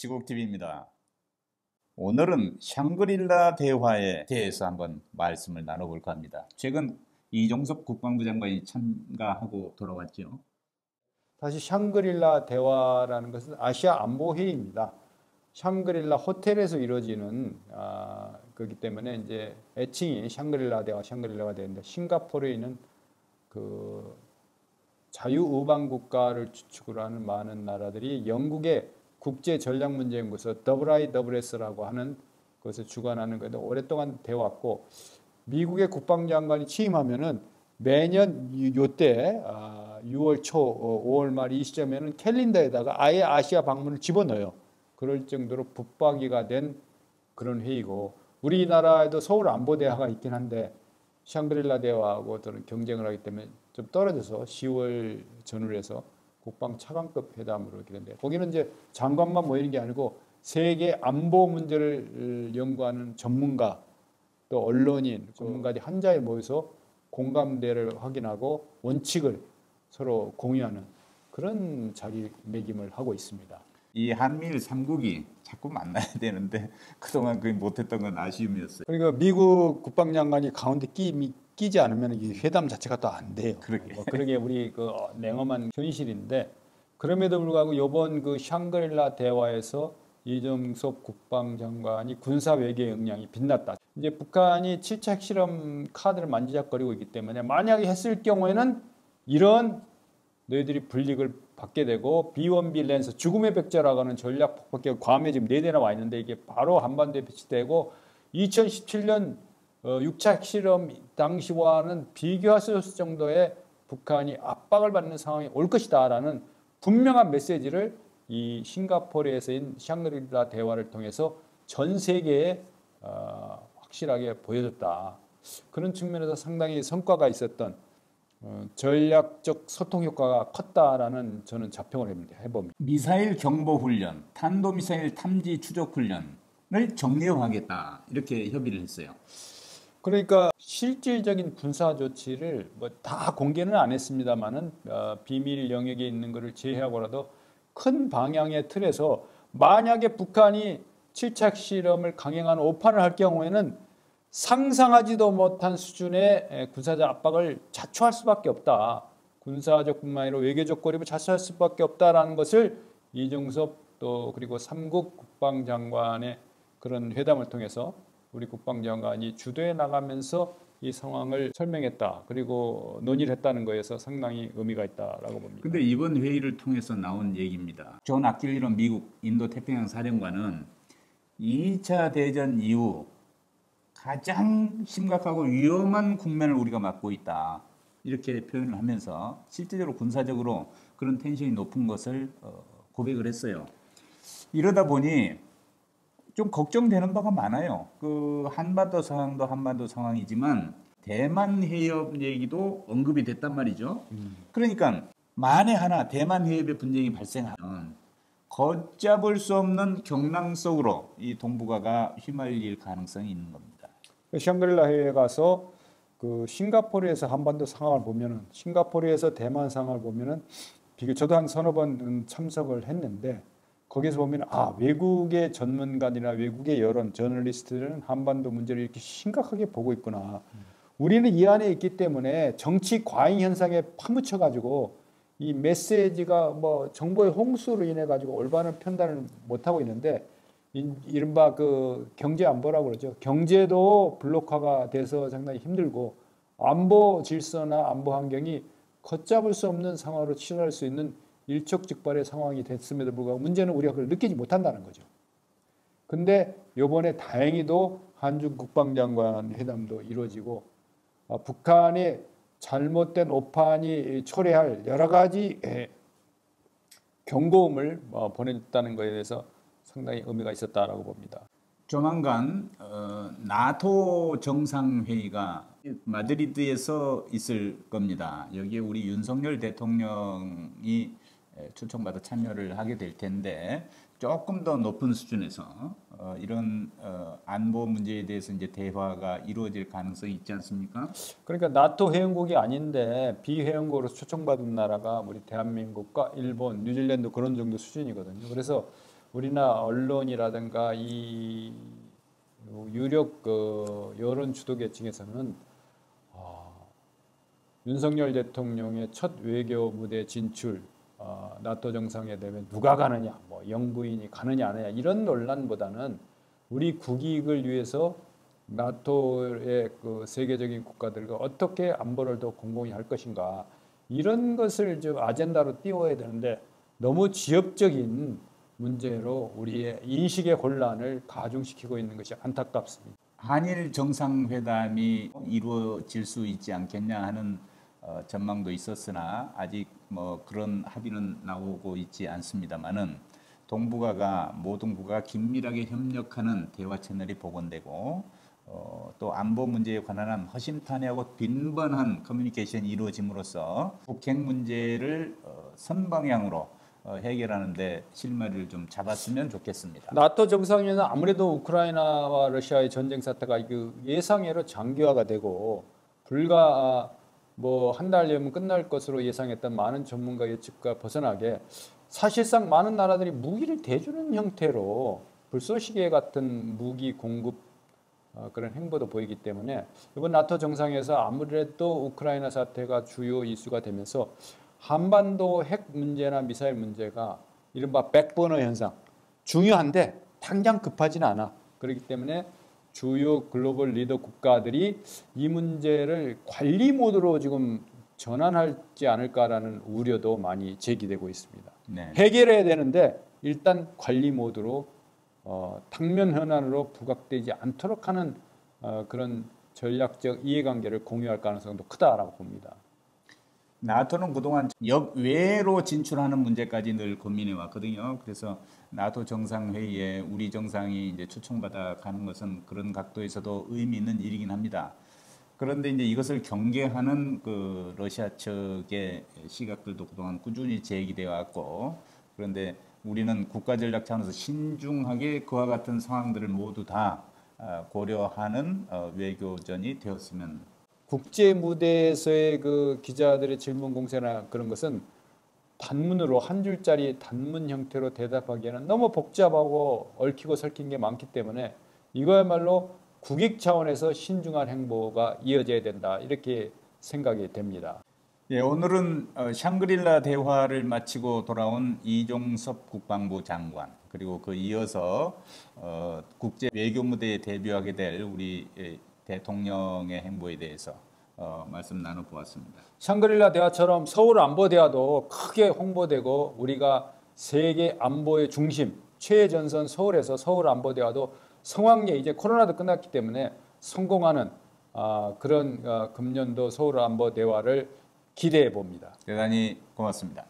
시국TV입니다. 오늘은 샹그릴라 대화에 대해서 한번 말씀을 나눠볼까 합니다. 최근 이종섭 국방부 장관이 참가하고 돌아왔죠. 다시 샹그릴라 대화라는 것은 아시아 안보회의입니다. 샹그릴라 호텔에서 이루어지는 거기 때문에 이제 애칭이 샹그릴라 대화, 샹그릴라가 되는데, 싱가포르에 있는 그 자유우방 국가를 주축으로 하는 많은 나라들이 영국의 국제전략문제연구소 IISS라고 하는 것을 주관하는 건데, 오랫동안 되어왔고, 미국의 국방장관이 취임하면은 매년 요때 6월 초, 5월 말 이 시점에는 캘린더에다가 아예 아시아 방문을 집어넣어요. 그럴 정도로 붙박이가 된 그런 회의고, 우리나라에도 서울 안보대화가 있긴 한데 샹그릴라 대화하고 저는 경쟁을 하기 때문에 좀 떨어져서 10월 전후로 해서 국방 차관급 회담으로 이렇게 되는데, 거기는 이제 장관만 모이는 게 아니고 세계 안보 문제를 연구하는 전문가, 또 언론인, 전문가들이 한 자리에 모여서 공감대를 확인하고 원칙을 서로 공유하는 그런 자리매김을 하고 있습니다. 이 한미일 3국이 자꾸 만나야 되는데 그동안 그게 못했던 건 아쉬움이었어요. 그러니까 미국 국방장관이 가운데 끼지 않으면 이 회담 자체가 또 안 돼요. 그러게 우리 그 냉엄한 현실인데, 그럼에도 불구하고 이번 그 샹그릴라 대화에서 이종섭 국방장관이 군사 외교 역량이 빛났다. 이제 북한이 7차 핵실험 카드를 만지작거리고 있기 때문에 만약에 했을 경우에는 이런 너희들이 불이익을 받게 되고, B1B 랜서 죽음의 백제라고 하는 전략 폭격기 괌에 지금 4대나 와 있는데 이게 바로 한반도에 배치되고 2017년 6차 핵실험 당시와는 비교할 수 없을 정도의 북한이 압박을 받는 상황이 올 것이다라는 분명한 메시지를 이 싱가포르에서인 샹그릴라 대화를 통해서 전 세계에 확실하게 보여줬다. 그런 측면에서 상당히 성과가 있었던 전략적 소통 효과가 컸다라는 저는 자평을 해봅니다. 미사일 경보 훈련, 탄도미사일 탐지 추적 훈련을 정례화하겠다, 이렇게 협의를 했어요. 그러니까 실질적인 군사 조치를 뭐 다 공개는 안 했습니다만은 비밀 영역에 있는 것을 제외하고라도 큰 방향의 틀에서 만약에 북한이 7차 핵실험을 강행하는 오판을 할 경우에는 상상하지도 못한 수준의 군사적 압박을 자초할 수밖에 없다. 군사적뿐만 아니라 외교적 고립을 자초할 수밖에 없다라는 것을 이종섭 또 그리고 3국 국방장관의 그런 회담을 통해서 우리 국방장관이 주도해 나가면서 이 상황을 설명했다. 그리고 논의를 했다는 거에서 상당히 의미가 있다라고 봅니다. 근데 이번 회의를 통해서 나온 얘기입니다. 존 아킬리론 미국 인도태평양 사령관은 2차 대전 이후 가장 심각하고 위험한 국면을 우리가 맞고 있다, 이렇게 표현을 하면서 실질적으로 군사적으로 그런 텐션이 높은 것을 고백을 했어요. 이러다 보니 좀 걱정되는 바가 많아요. 그 한반도 상황도 한반도 상황이지만 대만 해협 얘기도 언급이 됐단 말이죠. 그러니까 만에 하나 대만 해협에 분쟁이 발생하면 걷잡을 수 없는 경랑 속으로 이 동북아가 휘말릴 가능성이 있는 겁니다. 샹그릴라 회의에 가서 그 싱가포르에서 한반도 상황을 보면은, 싱가포르에서 대만 상황을 보면은 저도 한 서너 번 참석을 했는데, 거기서 보면 외국의 전문가들이나 외국의 여론, 저널리스트들은 한반도 문제를 이렇게 심각하게 보고 있구나. 우리는 이 안에 있기 때문에 정치 과잉 현상에 파묻혀 가지고 이 메시지가 뭐 정보의 홍수로 인해 가지고 올바른 판단을 못 하고 있는데, 이른바 그 경제 안보라고 그러죠. 경제도 블록화가 돼서 상당히 힘들고 안보 질서나 안보 환경이 걷잡을 수 없는 상황으로 치달을 수 있는 일촉즉발의 상황이 됐음에도 불구하고 문제는 우리가 그걸 느끼지 못한다는 거죠. 근데 이번에 다행히도 한중 국방장관 회담도 이루어지고 북한의 잘못된 오판이 초래할 여러 가지 경고음을 보냈다는 것에 대해서 상당히 의미가 있었다라고 봅니다. 조만간 나토 정상회의가 마드리드에서 있을 겁니다. 여기에 우리 윤석열 대통령이 초청받아 참여를 하게 될 텐데, 조금 더 높은 수준에서 이런 안보 문제에 대해서 이제 대화가 이루어질 가능성이 있지 않습니까? 그러니까 나토 회원국이 아닌데 비회원국으로 초청받은 나라가 우리 대한민국과 일본, 뉴질랜드 그런 정도 수준이거든요. 그래서 우리나라 언론이라든가 이 유력 여론 주도 계층에서는 윤석열 대통령의 첫 외교 무대 진출, 나토 정상회담에 누가 가느냐, 뭐 영부인이 가느냐 안 하느냐 이런 논란보다는 우리 국익을 위해서 나토의 그 세계적인 국가들과 어떻게 안보를 더 공공히 할 것인가 이런 것을 좀 아젠다로 띄워야 되는데 너무 지역적인 문제로 우리의 인식의 혼란을 가중시키고 있는 것이 안타깝습니다. 한일 정상회담이 이루어질 수 있지 않겠냐 하는 전망도 있었으나 아직 뭐 그런 합의는 나오고 있지 않습니다만은 동북아가 모든 국가가 긴밀하게 협력하는 대화 채널이 복원되고 또 안보 문제에 관한 허심탄회하고 빈번한 커뮤니케이션이 이루어짐으로써 북핵 문제를 선방향으로 해결하는 데 실마리를 좀 잡았으면 좋겠습니다. 나토 정상회담은 아무래도 우크라이나와 러시아의 전쟁 사태가 예상외로 장기화가 되고 불과 뭐 한 달이면 끝날 것으로 예상했던 많은 전문가 예측과 벗어나게 사실상 많은 나라들이 무기를 대주는 형태로 불쏘시개 같은 무기 공급 그런 행보도 보이기 때문에 이번 나토 정상회에서 아무래도 우크라이나 사태가 주요 이슈가 되면서 한반도 핵 문제나 미사일 문제가 이른바 백버너 현상 중요한데 당장 급하지는 않아. 그렇기 때문에 주요 글로벌 리더 국가들이 이 문제를 관리 모드로 지금 전환하지 않을까라는 우려도 많이 제기되고 있습니다. 네. 해결해야 되는데 일단 관리 모드로 당면 현안으로 부각되지 않도록 하는 그런 전략적 이해관계를 공유할 가능성도 크다라고 봅니다. 나토는 그동안 역외로 진출하는 문제까지 늘 고민해 왔거든요. 그래서 나토 정상회의에 우리 정상이 이제 초청받아 가는 것은 그런 각도에서도 의미 있는 일이긴 합니다. 그런데 이제 이것을 경계하는 그 러시아 측의 시각들도 그동안 꾸준히 제기되어 왔고, 그런데 우리는 국가 전략 차원에서 신중하게 그와 같은 상황들을 모두 다 고려하는 외교전이 되었으면. 국제 무대에서의 그 기자들의 질문 공세나 그런 것은 단문으로 한 줄짜리 단문 형태로 대답하기에는 너무 복잡하고 얽히고 설킨 게 많기 때문에 이거야말로 국익 차원에서 신중한 행보가 이어져야 된다 이렇게 생각이 됩니다. 예, 오늘은 샹그릴라 대화를 마치고 돌아온 이종섭 국방부 장관 그리고 그 이어서 국제 외교 무대에 데뷔하게 될 우리 대통령의 행보에 대해서 말씀 나눠보았습니다. 샹그릴라 대화처럼 서울 안보 대화도 크게 홍보되고 우리가 세계 안보의 중심 최전선 서울에서 서울 안보 대화도 성황리에 이제 코로나도 끝났기 때문에 성공하는 그런 금년도 서울 안보 대화를 기대해 봅니다. 대단히 고맙습니다.